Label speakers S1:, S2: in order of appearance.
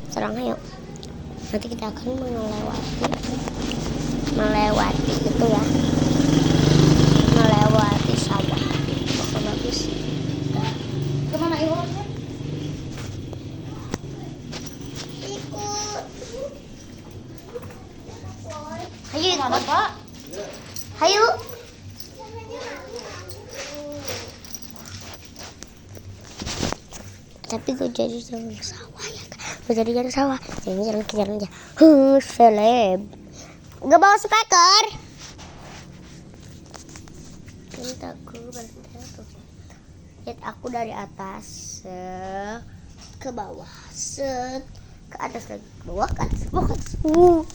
S1: Serang ayo. Nanti kita akan melewati itu ya, melewati sawah. Oke, bagus.
S2: Kemana ibu?
S1: Ikut. Ayo
S2: Kemana
S1: ikut.
S2: Pak?
S1: Ayo. Tapi gue jadi jalan sawah ya kan. Gue jadi jalan sawah. Jadi jalan aja. Seleb. Gak bawa speaker. Minta aku berjatuh. Lihat aku dari atas ke bawah, ke atas lagi, ke bawah, ke atas, ke bawah, ke atas.